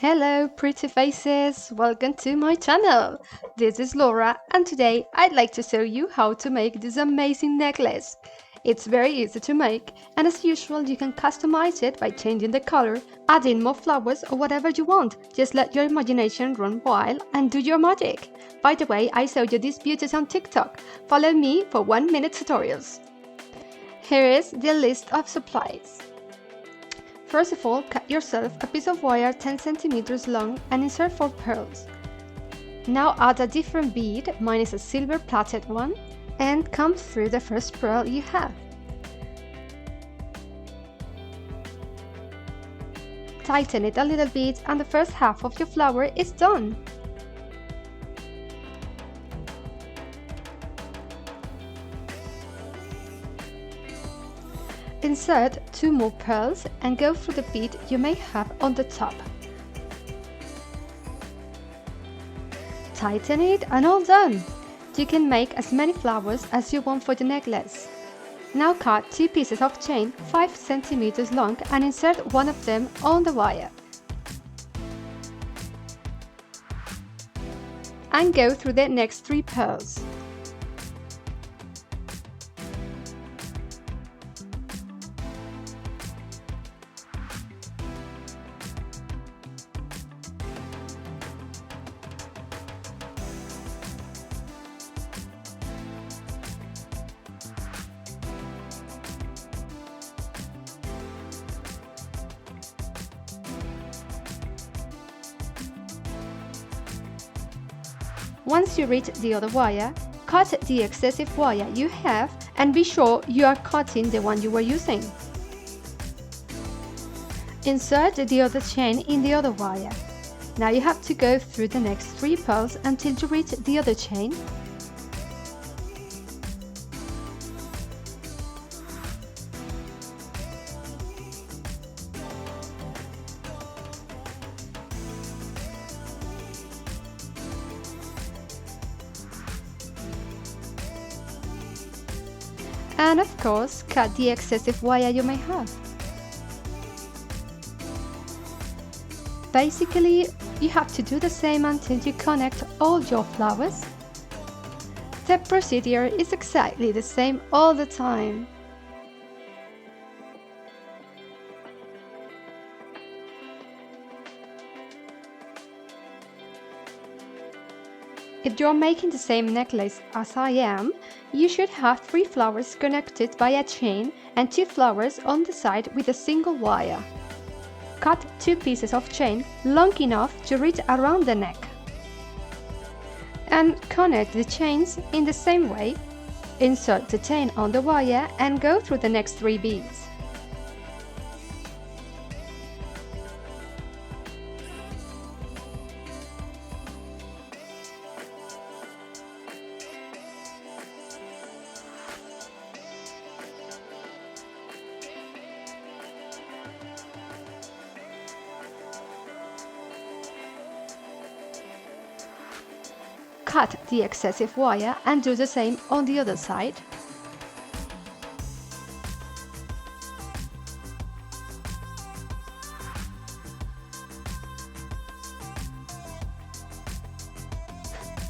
Hello pretty faces, welcome to my channel. This is Laura and today I'd like to show you how to make this amazing necklace. It's very easy to make and as usual you can customize it by changing the color, adding more flowers or whatever you want. Just let your imagination run wild and do your magic. By the way, I showed you these beauties on TikTok. Follow me for 1-minute tutorials. Here is the list of supplies. First of all, cut yourself a piece of wire 10 cm long and insert 4 pearls. Now add a different bead, mine is a silver plated one, and come through the first pearl you have. Tighten it a little bit and the first half of your flower is done. Insert 2 more pearls and go through the bead you may have on the top. Tighten it and all done! You can make as many flowers as you want for the necklace. Now cut 2 pieces of chain 5 cm long and insert one of them on the wire. And go through the next 3 pearls. Once you reach the other wire, cut the excessive wire you have and be sure you are cutting the one you were using. Insert the other chain in the other wire. Now you have to go through the next 3 pearls until you reach the other chain. And of course, cut the excessive wire you may have. Basically, you have to do the same until you connect all your flowers. The procedure is exactly the same all the time. If you're making the same necklace as I am, you should have 3 flowers connected by a chain and 2 flowers on the side with a single wire. Cut 2 pieces of chain long enough to reach around the neck. And connect the chains in the same way. Insert the chain on the wire and go through the next 3 beads. Cut the excessive wire and do the same on the other side.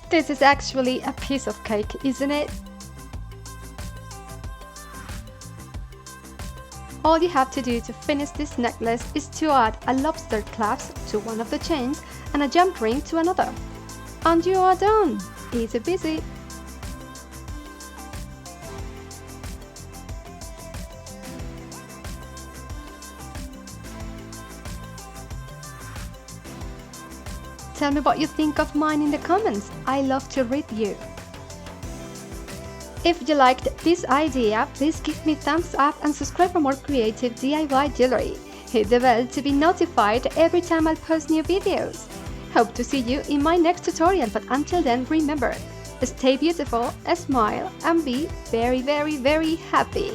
This is actually a piece of cake, isn't it? All you have to do to finish this necklace is to add a lobster clasp to one of the chains and a jump ring to another. And you are done! Easy peasy! Tell me what you think of mine in the comments, I love to read you. If you liked this idea, please give me thumbs up and subscribe for more creative DIY jewelry. Hit the bell to be notified every time I post new videos. Hope to see you in my next tutorial, but until then remember, stay beautiful, smile and be very happy.